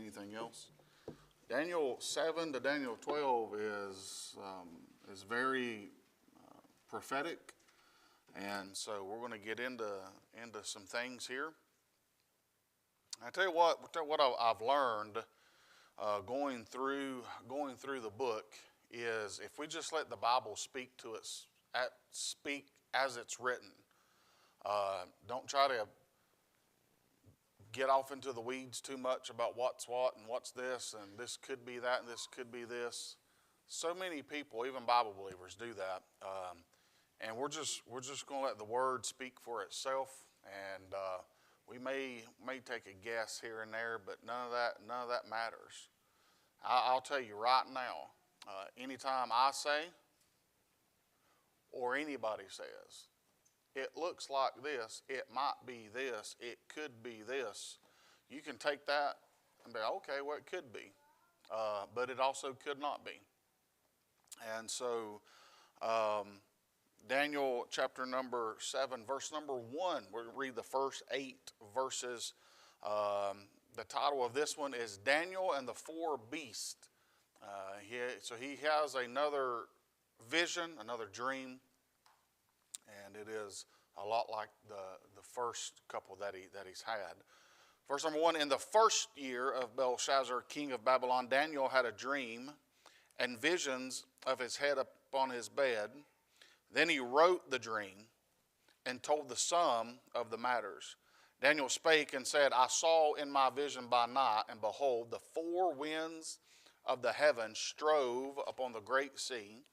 anything else. Daniel 7 to Daniel 12 is very prophetic, and so we're going to get into some things here. I tell you what I've learned going through the book is if we just let the Bible speak to us, speak as it's written. Don't try to get off into the weeds too much about what's what and what's this and this could be that and this could be this. So many people, even Bible believers, do that, and we're just going to let the Word speak for itself. And we may take a guess here and there, but none of that matters. I'll tell you right now. Anytime I say or anybody says, it looks like this, it might be this, it could be this, you can take that and be, okay, well, it could be. But it also could not be. And so Daniel chapter number 7, verse number 1, we'll read the first 8 verses. The title of this one is Daniel and the Four Beasts. So he has another vision, another dream, and it is a lot like the first couple that he's had. Verse number 1, in the first year of Belshazzar, king of Babylon, Daniel had a dream and visions of his head upon his bed. Then he wrote the dream and told the sum of the matters. Daniel spake and said, I saw in my vision by night, and behold, the four winds of the heaven strove upon the great sea,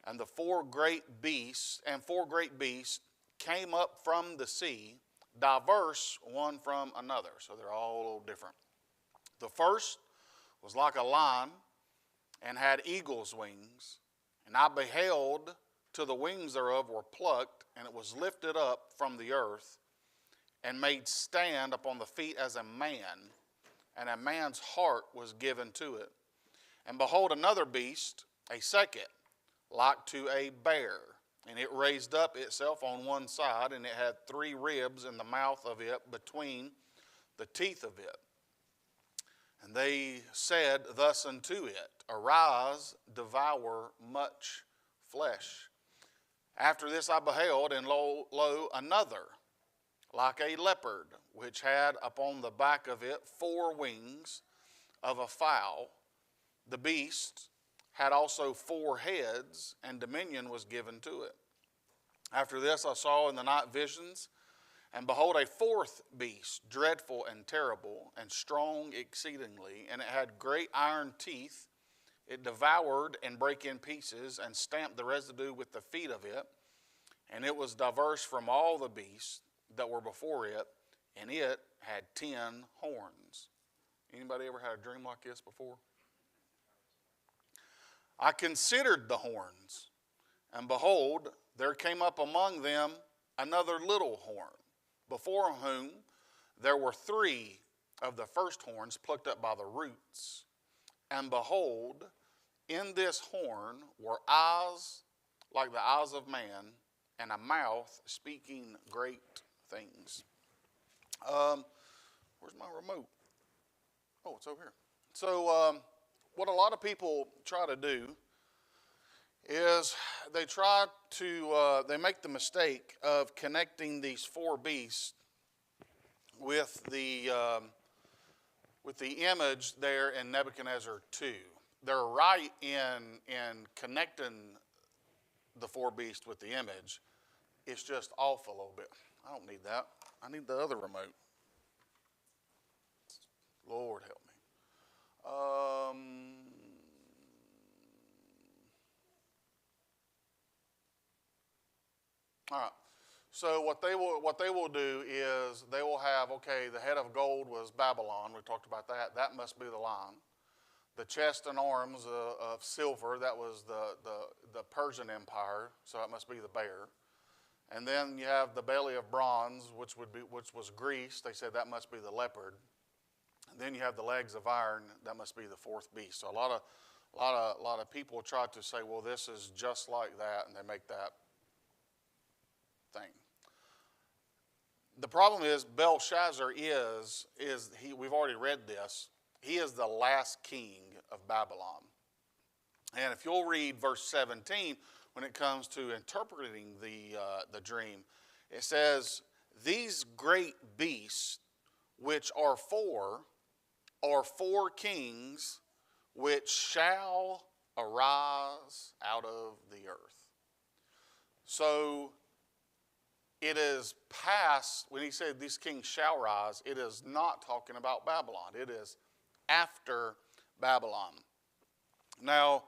and the four great beasts came up from the sea, diverse one from another. So they're all a little different. The first was like a lion and had eagle's wings, and I beheld till the wings thereof were plucked, and it was lifted up from the earth, and made stand upon the feet as a man, and a man's heart was given to it. And behold, another beast, a second, like to a bear, and it raised up itself on one side, and it had 3 ribs in the mouth of it between the teeth of it. And they said thus unto it, Arise, devour much flesh. After this I beheld, and lo, another, like a leopard, which had upon the back of it 4 wings of a fowl. The beast had also 4 heads, and dominion was given to it. After this I saw in the night visions, and behold, a 4th beast, dreadful and terrible, and strong exceedingly, and it had great iron teeth. It devoured and brake in pieces, and stamped the residue with the feet of it. And it was diverse from all the beasts that were before it, and it had 10 horns. Anybody ever had a dream like this before? I considered the horns, and behold, there came up among them another little horn, before whom there were 3 of the first horns plucked up by the roots. And behold, in this horn were eyes like the eyes of man, and a mouth speaking great things. Where's my remote? Oh, it's over here. So what a lot of people try to do is they make the mistake of connecting these 4 beasts with the image there in Nebuchadnezzar 2. They're right in connecting the 4 beasts with the image. It's just off a little bit. I don't need that. I need the other remote. Lord help me. All right. So what they will do is they will have, okay, the head of gold was Babylon. We talked about that. That must be the lion. The chest and arms of silver, that was the Persian Empire, so that must be the bear. And then you have the belly of bronze, which was Greece. They said that must be the leopard. And then you have the legs of iron. That must be the 4th beast. So a lot of people try to say, well, this is just like that, and they make that thing. The problem is Belshazzar we've already read this. He is the last king of Babylon. And if you'll read verse 17, when it comes to interpreting the dream, it says, these great beasts which are four kings which shall arise out of the earth. So it is past, when he said these kings shall rise, it is not talking about Babylon. It is after Babylon. Now,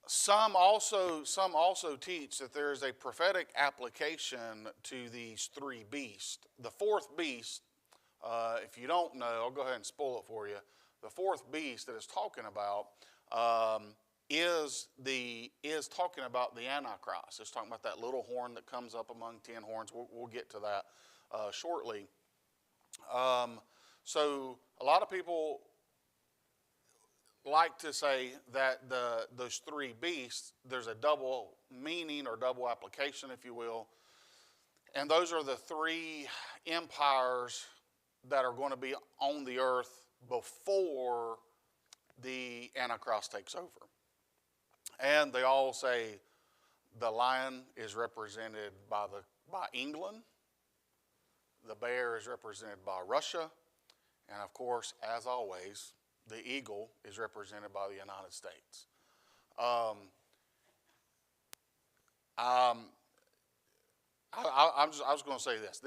some also teach that there is a prophetic application to these three beasts. The fourth beast, if you don't know, I'll go ahead and spoil it for you. The fourth beast that it's talking about is talking about the Antichrist. It's talking about that little horn that comes up among 10 horns. We'll get to that shortly. So a lot of people like to say that those three beasts, there's a double meaning or double application, if you will. And those are the three empires that are going to be on the earth before the Antichrist takes over. And they all say the lion is represented by England, the bear is represented by Russia, and of course, as always, the eagle is represented by the United States. I was going to say this.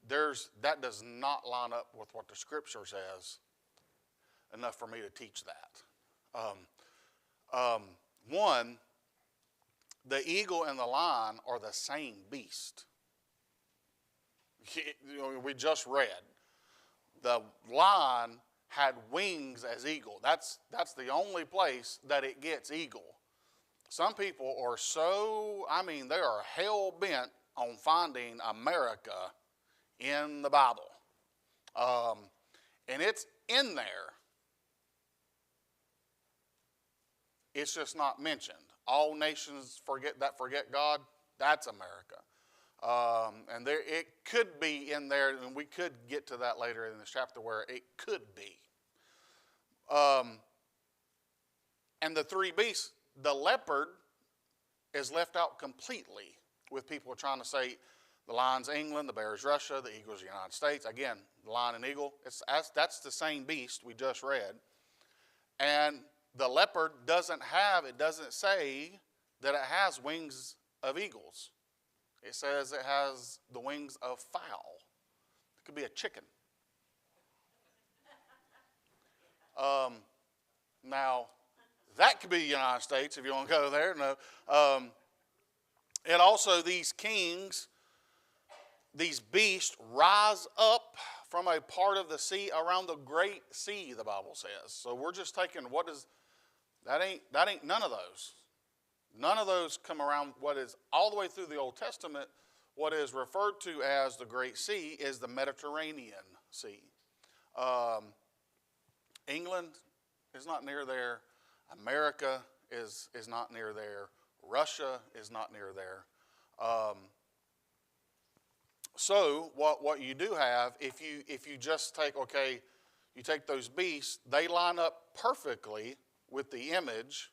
That does not line up with what the Scripture says enough for me to teach that. One, the eagle and the lion are the same beast. We just read. The lion had wings as eagle. That's the only place that it gets eagle. Some people are they are hell-bent on finding America in the Bible. And it's in there. It's just not mentioned. All nations forget God, that's America. And it could be in there, and we could get to that later in this chapter where it could be. And the three beasts, the leopard is left out completely, with people trying to say the lion's England, the bear is Russia, the eagle is the United States. Again, the lion and eagle, that's the same beast we just read. And the leopard doesn't say that it has wings of eagles. It says it has the wings of fowl. It could be a chicken. Now, that could be the United States if you want to go there. No. And also these kings, these beasts rise up from a part of the sea around the great sea, the Bible says. So we're just taking that ain't none of those. None of those come around what is all the way through the Old Testament. What is referred to as the Great Sea is the Mediterranean Sea. England is not near there. America is not near there. Russia is not near there. So what you do have, if you just you take those beasts, they line up perfectly with the image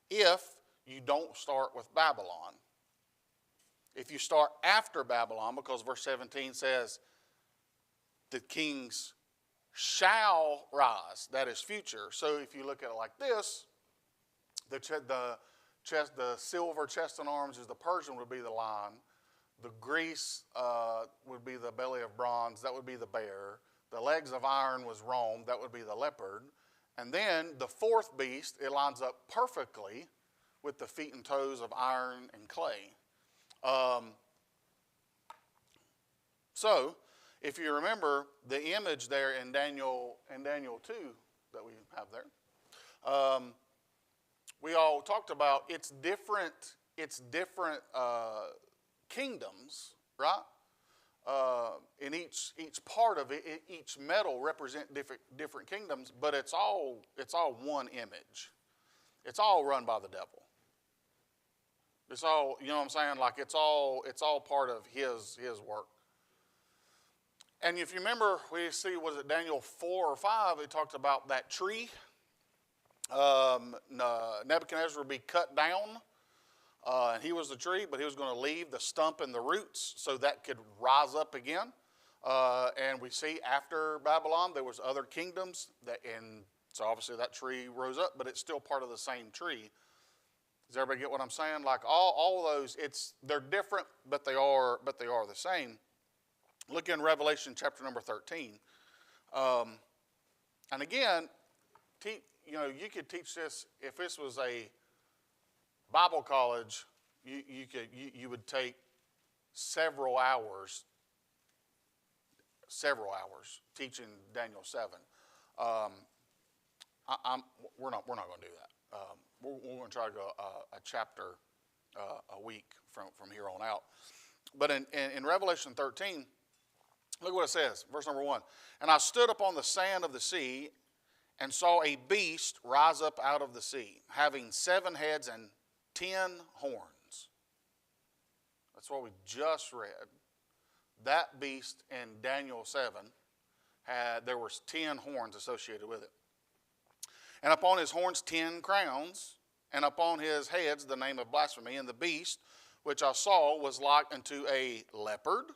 if you don't start with Babylon. If you start after Babylon, because verse 17 says the kings shall rise, that is future. So if you look at it like this, the silver chest and arms is the Persian, would be the lion. The Greece would be the belly of bronze, that would be the bear. The legs of iron was Rome, that would be the leopard. And then the fourth beast, it lines up perfectly with the feet and toes of iron and clay. So, if you remember the image there in Daniel 2 that we have there, we all talked about it's different kingdoms, right? In each part of it, each metal represent different kingdoms, but it's all one image. It's all run by the devil. It's all, you know what I'm saying? Like it's all part of his work. And if you remember, we see, was it Daniel 4 or 5, it talked about that tree. Nebuchadnezzar would be cut down, and he was the tree, but he was going to leave the stump and the roots so that could rise up again. And we see after Babylon, there was other kingdoms, and so obviously that tree rose up, but it's still part of the same tree. Does everybody get what I'm saying? Like all those, they're different, but they are the same. Look in Revelation chapter number 13. And again, you could teach this if this was a Bible college. You would take several hours teaching Daniel 7. We're not going to do that. We're going to try to go a chapter a week from here on out. But in Revelation 13, look what it says, verse number 1. And I stood upon the sand of the sea and saw a beast rise up out of the sea, having 7 heads and 10 horns. That's what we just read. That beast in Daniel 7 there was 10 horns associated with it. And upon his horns 10 crowns, and upon his heads the name of blasphemy. And the beast which I saw was like unto a leopard,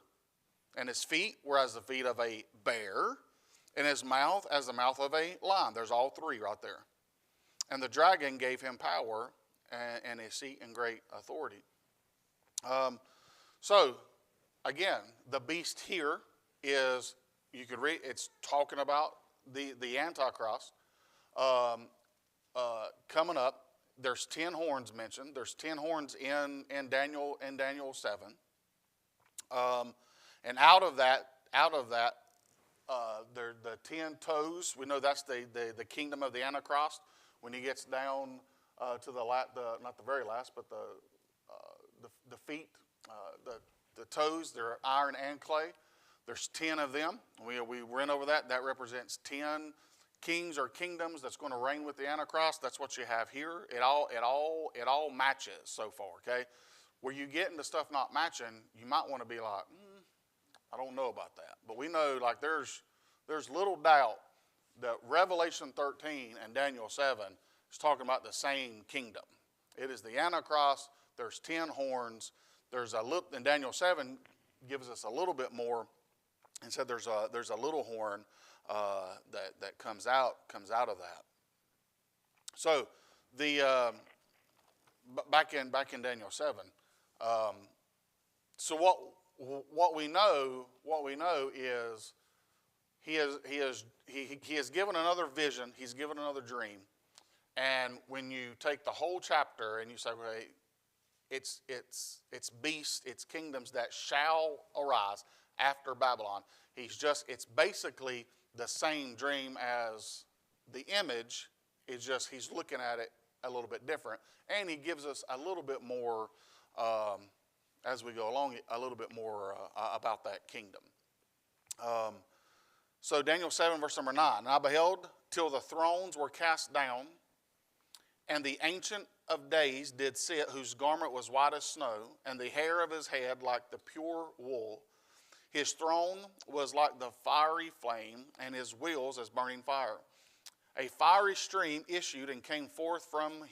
and his feet were as the feet of a bear, and his mouth as the mouth of a lion. There's all 3 right there. And the dragon gave him power and a seat and great authority. So, again, the beast here is, you could read, it's talking about the Antichrist coming up. There's 10 horns mentioned. There's 10 horns in Daniel 7. And out of that, the 10 toes. We know that's the kingdom of the Antichrist. When he gets down to not the very last, but the feet, the toes. They're iron and clay. There's 10 of them. We went over that. That represents 10 kings or kingdoms that's going to reign with the Antichrist. That's what you have here. It all matches so far. Okay, where you get into stuff not matching, you might want to be like, I don't know about that. But we know, like, there's little doubt that Revelation 13 and Daniel 7 is talking about the same kingdom. It is the Antichrist. There's 10 horns. And Daniel 7 gives us a little bit more and said there's a little horn that comes out of that. So back in Daniel 7. So what we know is he has given another vision. He's given another dream. And when you take the whole chapter and you say, well, it's beasts, it's kingdoms that shall arise after Babylon. It's basically the same dream as the image. It's just he's looking at it a little bit different. And he gives us a little bit more, as we go along, a little bit more about that kingdom. So Daniel 7 verse number 9. And I beheld till the thrones were cast down, and the Ancient of Days did sit, whose garment was white as snow, and the hair of his head like the pure wool. His throne was like the fiery flame, and his wheels as burning fire. A fiery stream issued and came forth from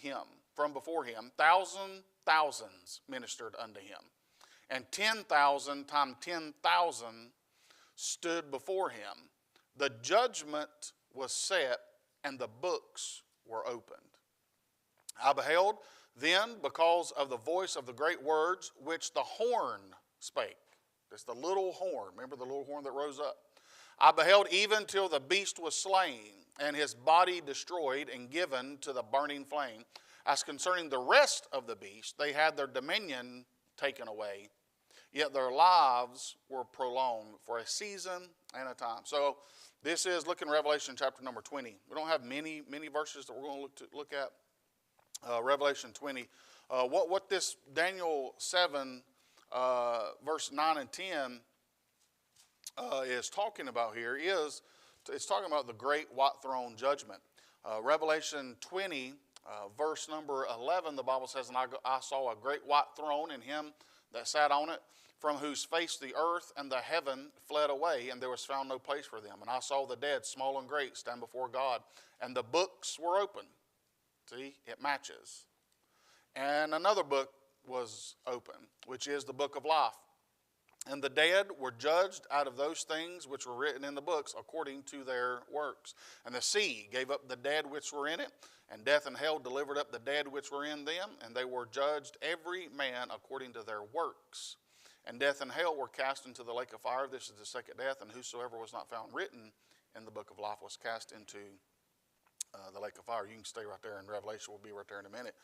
before him. Thousands ministered unto him. And 10,000 times 10,000 stood before him. The judgment was set, and the books were opened. I beheld then, because of the voice of the great words which the horn spake. It's the little horn. Remember the little horn that rose up? I beheld even till the beast was slain, and his body destroyed and given to the burning flame. As concerning the rest of the beast, they had their dominion taken away, yet their lives were prolonged for a season and a time. So this is, look in Revelation chapter number 20. We don't have many verses that we're going to look at. Revelation 20. What this Daniel 7 verse 9 and 10 is talking about here is, it's talking about the great white throne judgment. Revelation 20 verse number 11, the Bible says, and I saw a great white throne and him that sat on it, from whose face the earth and the heaven fled away, and there was found no place for them. And I saw the dead, small and great, stand before God, and the books were open. See, it matches. And another book was open, which is the book of life. And the dead were judged out of those things which were written in the books according to their works. And the sea gave up the dead which were in it, and death and hell delivered up the dead which were in them, and they were judged every man according to their works. And death and hell were cast into the lake of fire. This is the second death, and whosoever was not found written in the book of life was cast into the lake of fire. You can stay right there in Revelation. We'll be right there in a minute.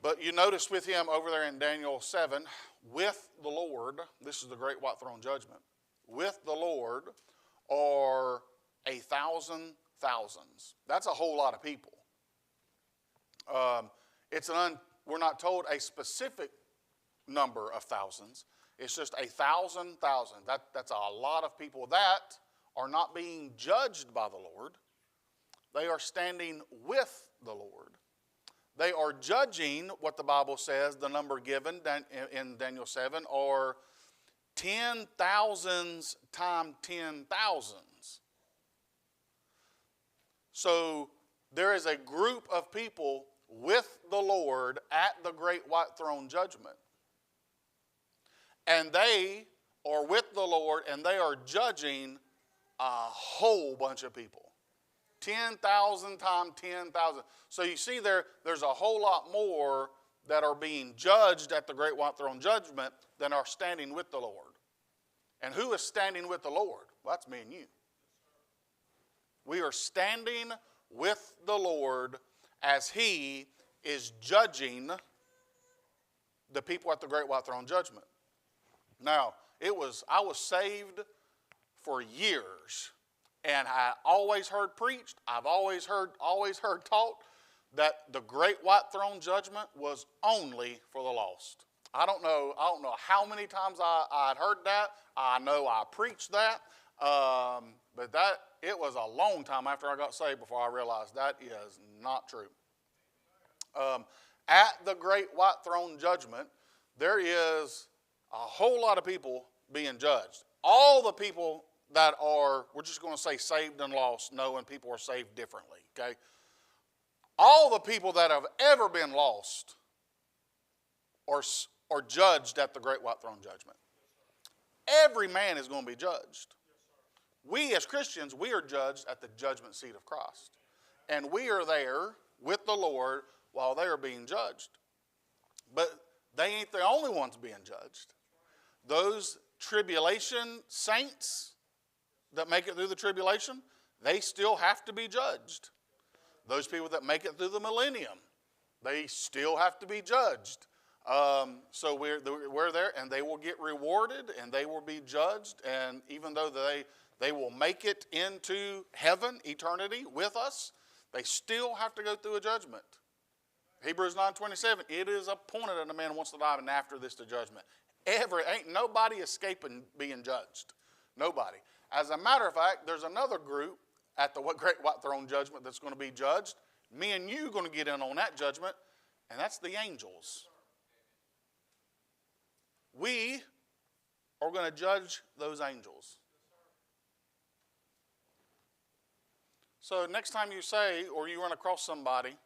But you notice with him over there in Daniel 7, with the Lord, this is the great white throne judgment, with the Lord are 1,000 thousands. That's a whole lot of people. We're not told a specific number of thousands. It's just 1,000 thousand. That's a lot of people that are not being judged by the Lord. They are standing with the Lord. They are judging what the Bible says, the number given in Daniel 7 are 10,000s times 10,000s. So there is a group of people with the Lord at the great white throne judgment. And they are with the Lord and they are judging a whole bunch of people. 10,000 times 10,000. So you see there's a whole lot more that are being judged at the great white throne judgment than are standing with the Lord. And who is standing with the Lord? Well, that's me and you. We are standing with the Lord as he is judging the people at the great white throne judgment. Now, I was saved for years. And I always heard preached, I've always heard taught that the great white throne judgment was only for the lost. I don't know how many times I'd heard that. I know I preached that. But it was a long time after I got saved before I realized that is not true. At the great white throne judgment, there is a whole lot of people being judged. All the people that are, we're just going to say saved and lost, knowing people are saved differently, okay? All the people that have ever been lost are judged at the great white throne judgment. Every man is going to be judged. We as Christians, we are judged at the judgment seat of Christ. And we are there with the Lord while they are being judged. But they ain't the only ones being judged. Those tribulation saints that make it through the tribulation, they still have to be judged. Those people that make it through the millennium, they still have to be judged. So we're there, and they will get rewarded, and they will be judged. And even though they will make it into heaven, eternity with us, they still have to go through a judgment. Hebrews 9:27, it is appointed that a man wants to die, and after this the judgment. Ain't nobody escaping being judged. Nobody. As a matter of fact, there's another group at the great white throne judgment that's going to be judged. Me and you are going to get in on that judgment, and that's the angels. We are going to judge those angels. So next time you say, or you run across somebody,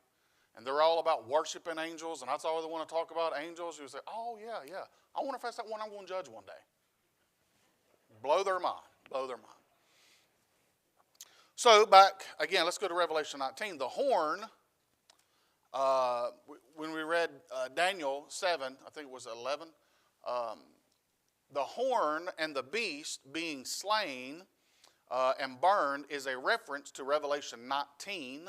and they're all about worshiping angels, and that's all they want to talk about, angels, you say, oh, yeah. I wonder if that's that one I'm going to judge one day. Blow their mind. Blow their mind. So back, again, let's go to Revelation 19. The horn, when we read Daniel 7, I think it was 11, the horn and the beast being slain and burned is a reference to Revelation 19,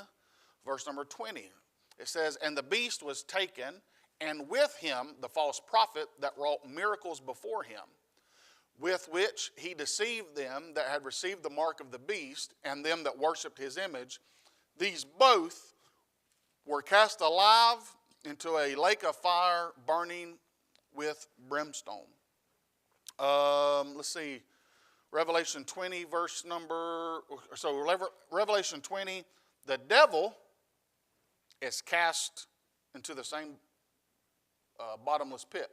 verse number 20. It says, and the beast was taken, and with him the false prophet that wrought miracles before him, with which he deceived them that had received the mark of the beast and them that worshipped his image. These both were cast alive into a lake of fire burning with brimstone. Let's see. Revelation 20, Revelation 20, the devil is cast into the same bottomless pit.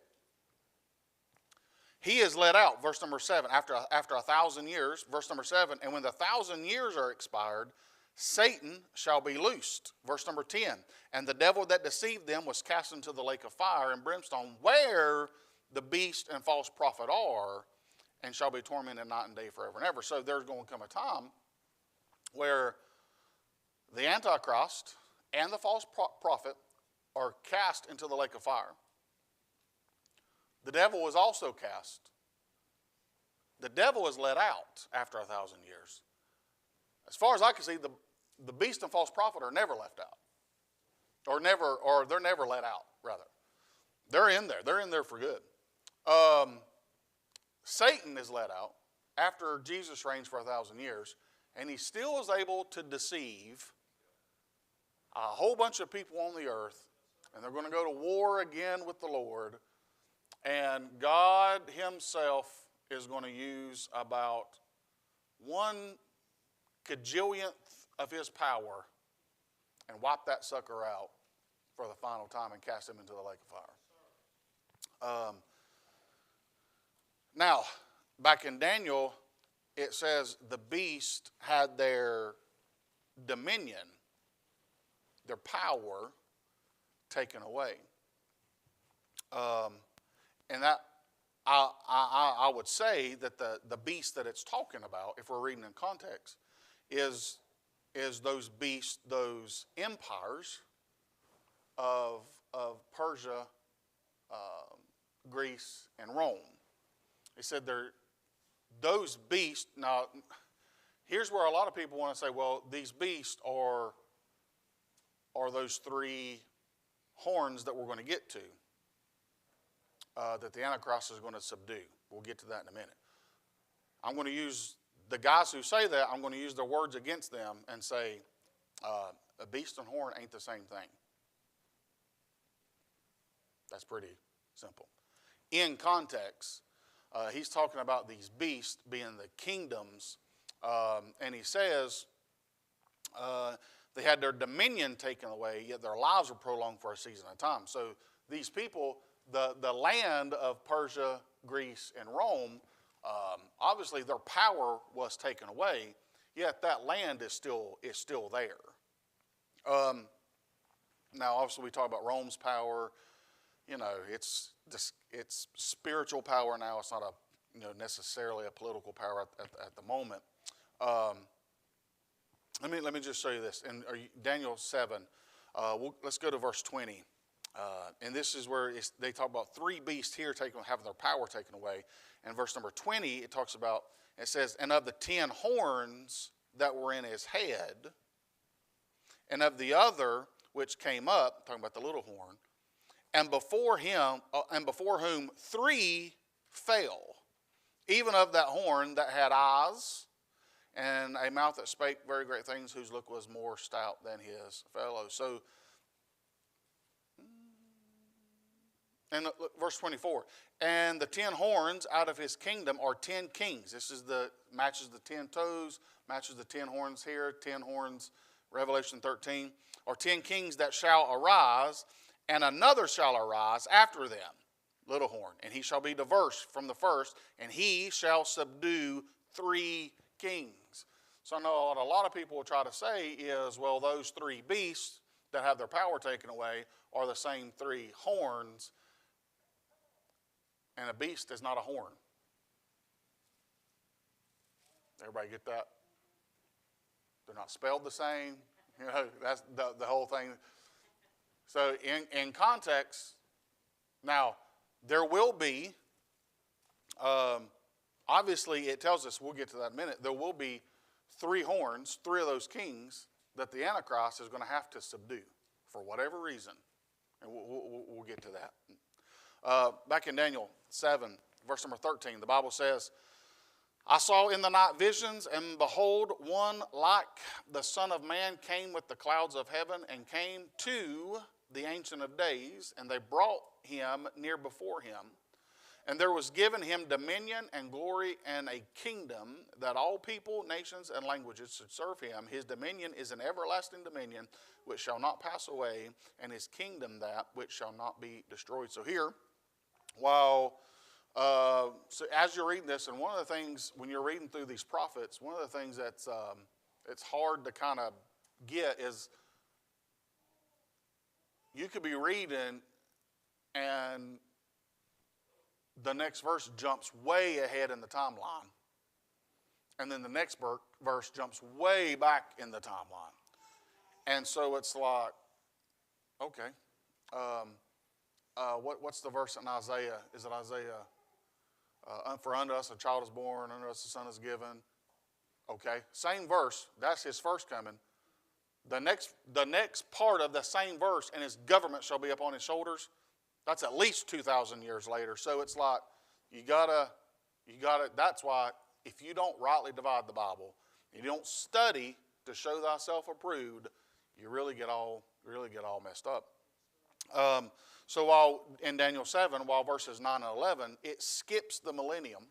He is let out, verse number 7, after 1,000 years, verse number 7, and when the 1,000 years are expired, Satan shall be loosed, verse number 10, and the devil that deceived them was cast into the lake of fire and brimstone, where the beast and false prophet are, and shall be tormented night and day forever and ever. So there's going to come a time where the Antichrist and the false prophet are cast into the lake of fire. The devil is also cast. The devil is let out after 1,000 years. As far as I can see, the beast and false prophet are never left out. Or they're never let out, rather. They're in there. They're in there for good. Satan is let out after Jesus reigns for 1,000 years, and he still is able to deceive a whole bunch of people on the earth, and they're going to go to war again with the Lord, and God himself is going to use about 1/cajillionth of his power and wipe that sucker out for the final time and cast him into the lake of fire. Now, back in Daniel, it says the beast had their dominion, their power taken away. And that I would say that the beast that it's talking about, if we're reading in context, is those beasts, those empires of Persia, Greece, and Rome. He said those beasts. Now, here's where a lot of people want to say, well, these beasts are those three horns that we're going to get to, that the Antichrist is going to subdue. We'll get to that in a minute. I'm going to use the guys who say that, I'm going to use their words against them and say, a beast and horn ain't the same thing. That's pretty simple. In context, he's talking about these beasts being the kingdoms, and he says they had their dominion taken away, yet their lives were prolonged for a season of time. So these people, the land of Persia, Greece, and Rome, obviously their power was taken away, yet that land is still there. Now, obviously, we talk about Rome's power. You know, it's spiritual power now. It's not necessarily a political power at the moment. Let me just show you this in Daniel 7. Let's go to verse 20, and this is where they talk about three beasts here having their power taken away. And verse number 20, it says, and of the 10 horns that were in his head, and of the other which came up, talking about the little horn, and before whom 3 fell, even of that horn that had eyes, and a mouth that spake very great things, whose look was more stout than his fellows. So, and look, verse 24, and the 10 horns out of his kingdom are 10 kings. This is matches the 10 toes, matches the 10 horns here, 10 horns, Revelation 13, or 10 kings that shall arise, and another shall arise after them, little horn, and he shall be diverse from the first, and he shall subdue 3 kings. So I know what a lot of people will try to say is, well, those 3 beasts that have their power taken away are the same 3 horns, and a beast is not a horn. Everybody get that? They're not spelled the same. You know, that's the whole thing. So in context, now there will be, obviously it tells us, we'll get to that in a minute, there will be 3 horns, 3 of those kings that the Antichrist is going to have to subdue for whatever reason. And we'll get to that. Back in Daniel 7, verse number 13, the Bible says, I saw in the night visions, and behold, one like the Son of Man came with the clouds of heaven, and came to the Ancient of Days, and they brought him near before him. And there was given him dominion and glory and a kingdom, that all people, nations, and languages should serve him. His dominion is an everlasting dominion which shall not pass away, and his kingdom that which shall not be destroyed. So here, while So as you're reading this, and one of the things when you're reading through these prophets, one of the things that's it's hard to kind of get is you could be reading and the next verse jumps way ahead in the timeline. And then the next verse jumps way back in the timeline. And so it's like, okay, what's the verse in Isaiah? Is it Isaiah? For unto us a child is born, unto us a son is given. Okay, same verse. That's his first coming. The next part of the same verse, and his government shall be upon his shoulders. That's at least 2,000 years later. So it's like you gotta. That's why if you don't rightly divide the Bible, you don't study to show thyself approved, you really get all messed up. So while in Daniel 7, while verses 9 and 11, it skips the millennium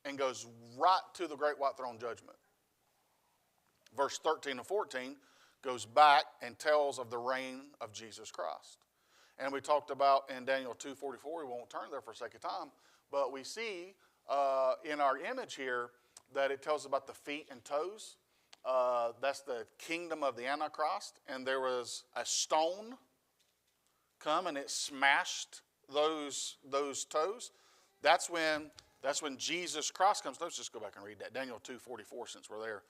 and goes right to the great white throne judgment. Verse 13 and 14 goes back and tells of the reign of Jesus Christ. And we talked about in Daniel 2:44, we won't turn there for sake of time, but we see in our image here that it tells about the feet and toes. That's the kingdom of the Antichrist. And there was a stone come and it smashed those toes. That's when Jesus Christ comes. Let's just go back and read that. Daniel 2:44, since we're there.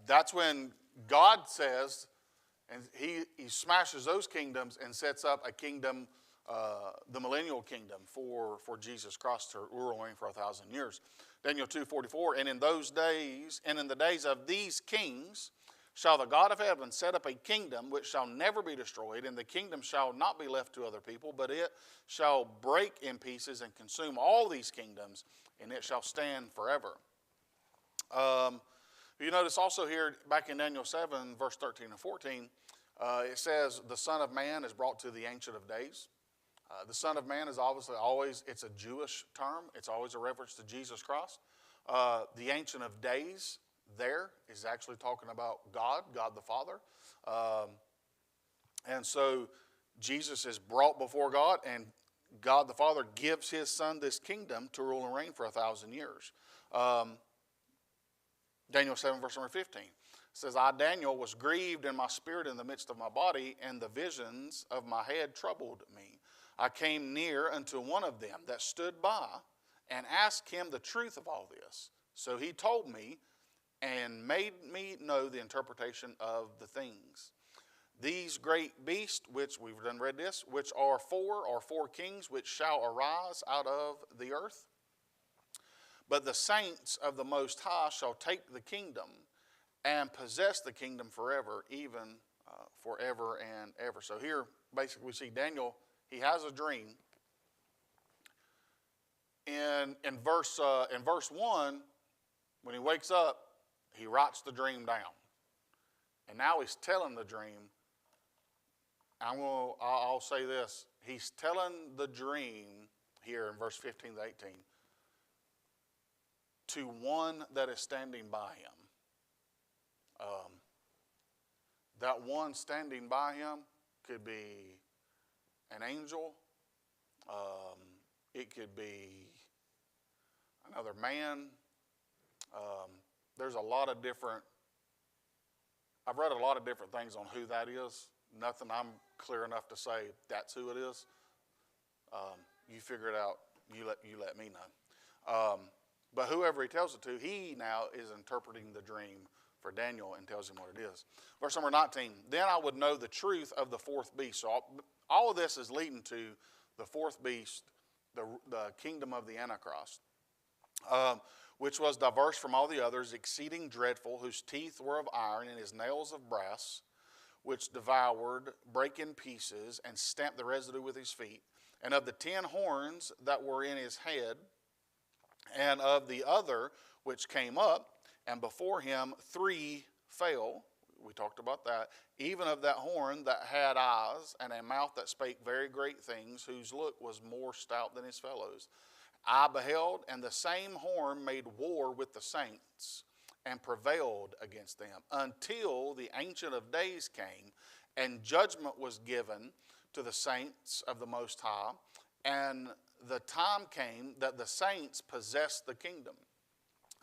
That's when God says, and he smashes those kingdoms and sets up a kingdom, the millennial kingdom for Jesus Christ to rule and reign for 1,000 years. Daniel 2:44, and in those days, and in the days of these kings, shall the God of heaven set up a kingdom which shall never be destroyed, and the kingdom shall not be left to other people, but it shall break in pieces and consume all these kingdoms, and it shall stand forever. You notice also here, back in Daniel 7, verse 13 and 14, it says, the Son of Man is brought to the Ancient of Days. The Son of Man is obviously always, it's a Jewish term. It's always a reference to Jesus Christ. The Ancient of Days there is actually talking about God the Father. And so Jesus is brought before God, and God the Father gives his Son this kingdom to rule and reign for 1,000 years. Daniel 7, verse number 15 says, I, Daniel, was grieved in my spirit in the midst of my body, and the visions of my head troubled me. I came near unto one of them that stood by and asked him the truth of all this. So he told me and made me know the interpretation of the things. These great beasts, which we've done read this, which are four kings, which shall arise out of the earth. But the saints of the Most High shall take the kingdom and possess the kingdom forever, even forever and ever. So here, basically, we see Daniel, he has a dream. In verse 1, when he wakes up, he writes the dream down. And now he's telling the dream. I'll say this. He's telling the dream here in verse 15 to 18 to one that is standing by him. That one standing by him could be an angel. It could be another man. There's a lot of different, I've read a lot of different things on who that is. Nothing I'm clear enough to say that's who it is. You figure it out. You let me know. But whoever he tells it to, he now is interpreting the dream for Daniel and tells him what it is. Verse number 19, then I would know the truth of the fourth beast. So all of this is leading to the fourth beast, the kingdom of the Antichrist, which was diverse from all the others, exceeding dreadful, whose teeth were of iron and his nails of brass, which devoured, brake in pieces, and stamped the residue with his feet. And of the 10 horns that were in his head, and of the other which came up, and before him 3 fell. We talked about that. Even of that horn that had eyes, and a mouth that spake very great things, whose look was more stout than his fellows. I beheld, and the same horn made war with the saints, and prevailed against them, until the Ancient of Days came, and judgment was given to the saints of the Most High, And the time came that the saints possessed the kingdom.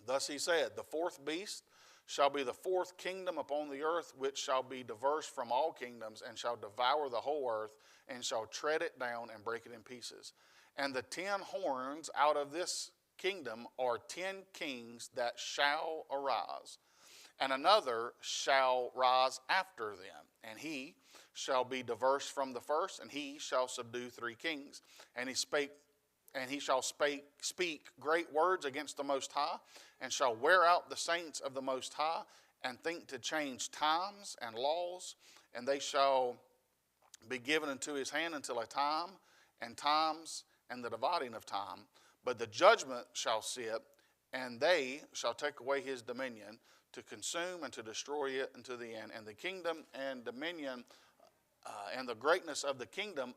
Thus he said, the fourth beast shall be the fourth kingdom upon the earth, which shall be diverse from all kingdoms, and shall devour the whole earth, and shall tread it down and break it in pieces. And the 10 horns out of this kingdom are 10 kings that shall arise, and another shall rise after them, and he shall be diverse from the first, and he shall subdue 3 kings. And he shall speak great words against the Most High, and shall wear out the saints of the Most High, and think to change times and laws, and they shall be given into his hand until a time and times and the dividing of time. But the judgment shall sit, and they shall take away his dominion, to consume and to destroy it unto the end. And the kingdom and dominion and the greatness of the kingdom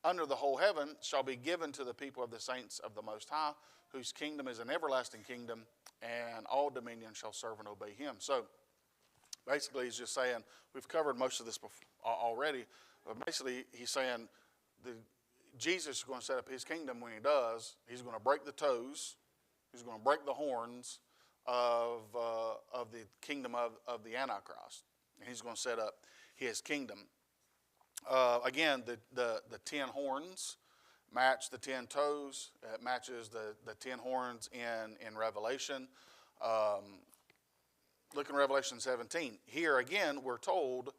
under the whole heaven shall be given to the people of the saints of the Most High, whose kingdom is an everlasting kingdom, and all dominion shall serve and obey him. So basically he's just saying, we've covered most of this already, but basically he's saying Jesus is going to set up his kingdom. When he does, he's going to break the toes, he's going to break the horns of the kingdom of the Antichrist, and he's going to set up his kingdom. Again, the 10 horns match the 10 toes. It matches the 10 horns in Revelation. Look in Revelation 17. Here again, we're told,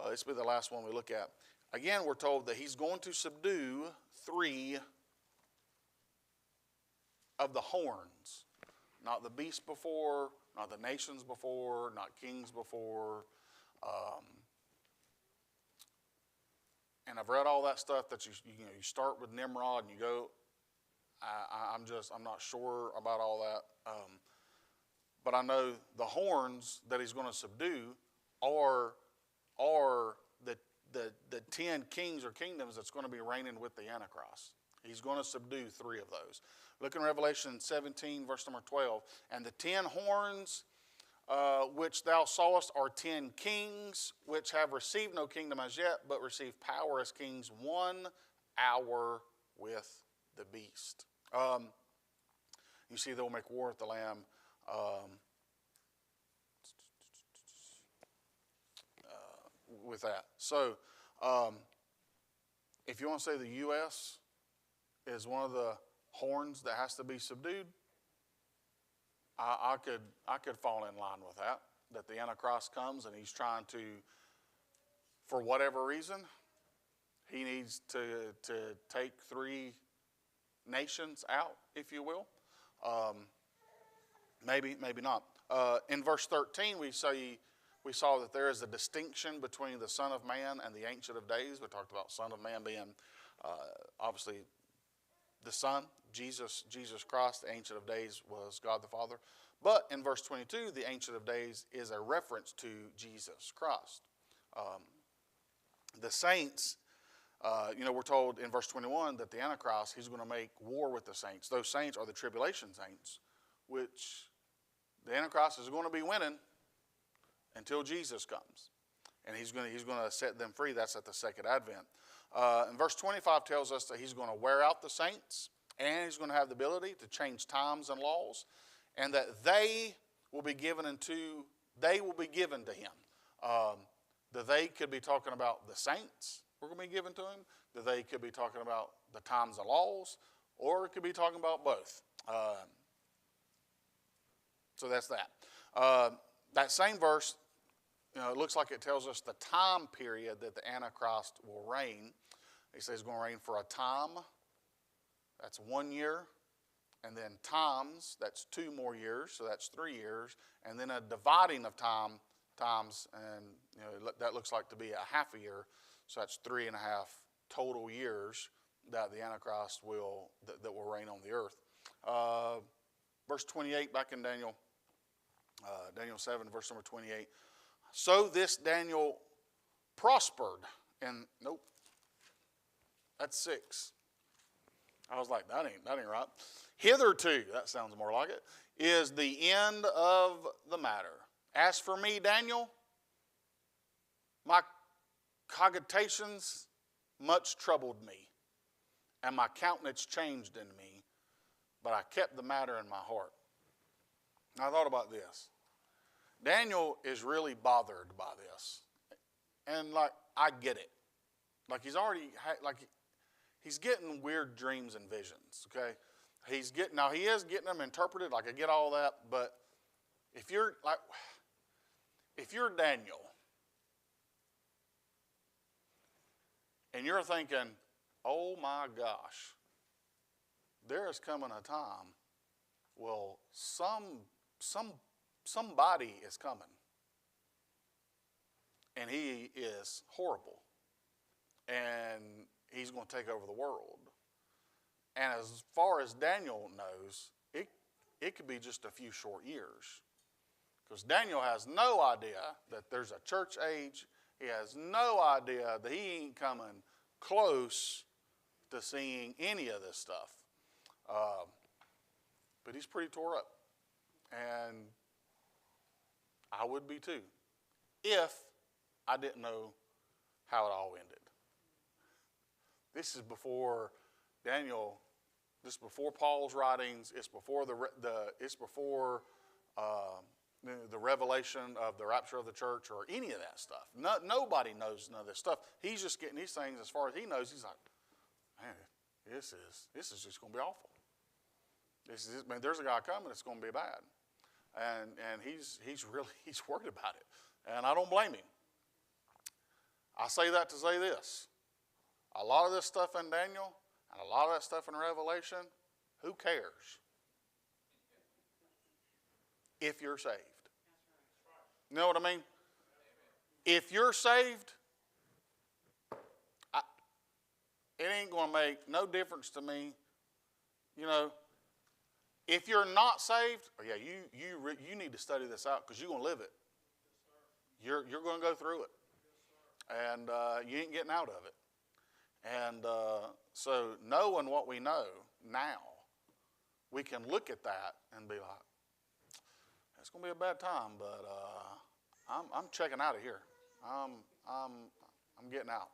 this will be the last one we look at. Again, we're told that he's going to subdue 3 of the horns. Not the beast before, not the nations before, not kings before. And I've read all that stuff that you start with Nimrod and you go. I'm not sure about all that. But I know the horns that he's going to subdue are the 10 kings or kingdoms that's going to be reigning with the Antichrist. He's going to subdue 3 of those. Look in Revelation 17, verse number 12. And the 10 horns which thou sawest are 10 kings, which have received no kingdom as yet, but receive power as kings 1 hour with the beast. You see, they will make war with the Lamb. With that. So, if you want to say the U.S. is one of the horns that has to be subdued, I could fall in line with that. That the Antichrist comes and he's trying to, for whatever reason, he needs to take 3 nations out, if you will. Maybe not. In verse 13, we saw that there is a distinction between the Son of Man and the Ancient of Days. We talked about Son of Man being obviously the Son, Jesus Christ. The Ancient of Days was God the Father. But in verse 22, the Ancient of Days is a reference to Jesus Christ. The saints, we're told in verse 21 that the Antichrist, he's going to make war with the saints. Those saints are the tribulation saints, which the Antichrist is going to be winning until Jesus comes. And he's going to set them free. That's at the second advent. And verse 25 tells us that he's going to wear out the saints, and he's going to have the ability to change times and laws, and that they will be given to him. The they could be talking about the saints who are going to be given to him. The they could be talking about the times and laws, or it could be talking about both. So that's that. That same verse, it looks like it tells us the time period that the Antichrist will reign. He says he's going to reign for a time. That's 1 year. And then times, that's 2 more years, so that's 3 years. And then a dividing of times, and that looks like to be a half a year. So that's 3.5 total years that the Antichrist will reign on the earth. Verse 28 back in Daniel 7, verse number 28. So this Daniel prospered, and nope, that's 6. I was like, that ain't right. Hitherto, that sounds more like it, is the end of the matter. As for me, Daniel, my cogitations much troubled me, and my countenance changed in me, but I kept the matter in my heart. And I thought about this. Daniel is really bothered by this. And like, I get it. Like he's getting weird dreams and visions, okay? He is getting them interpreted, like I get all that, but if you're Daniel and you're thinking, oh my gosh, there is coming a time, well, somebody is coming, and he is horrible, and he's going to take over the world. And as far as Daniel knows, it could be just a few short years. Because Daniel has no idea that there's a church age. He has no idea that he ain't coming close to seeing any of this stuff. But he's pretty tore up. And I would be too, if I didn't know how it all ended. This is before Daniel. This is before Paul's writings. It's before the revelation of the rapture of the church or any of that stuff. Nobody knows none of this stuff. He's just getting these things as far as he knows. He's like, man, this is just going to be awful. There's a guy coming. It's going to be bad, and he's worried about it, and I don't blame him. I say that to say this: a lot of this stuff in Daniel and a lot of that stuff in Revelation, who cares? If you're saved. You know what I mean? If you're saved, it ain't going to make no difference to me. You know, if you're not saved, oh yeah, you need to study this out because you're going to live it. You're going to go through it. And you ain't getting out of it. And so knowing what we know now, we can look at that and be like, it's going to be a bad time, but I'm checking out of here. I'm getting out.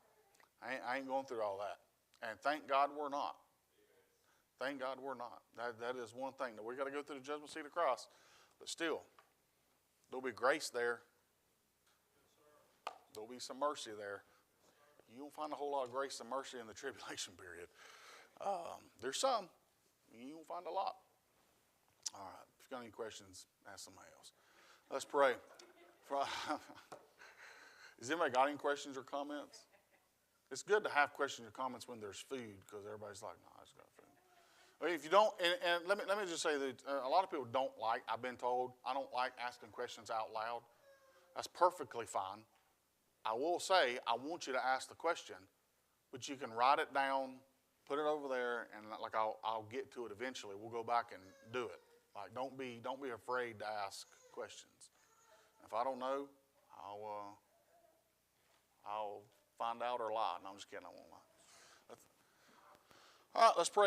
I ain't going through all that. And thank God we're not. Thank God we're not. That is one thing. That we got to go through the judgment seat of Christ. But still, there'll be grace there. There'll be some mercy there. You won't find a whole lot of grace and mercy in the tribulation period. There's some. You won't find a lot. All right. If you've got any questions, ask somebody else. Let's pray. Has anybody got any questions or comments? It's good to have questions or comments when there's food because everybody's like, no, I just got food. But if you don't, and let me just say that a lot of people don't like, I've been told, I don't like asking questions out loud. That's perfectly fine. I will say, I want you to ask the question, but you can write it down, put it over there, and like I'll get to it eventually. We'll go back and do it. Like don't be afraid to ask questions. If I don't know, I'll find out or lie. No, I'm just kidding. I won't lie. All right, let's pray.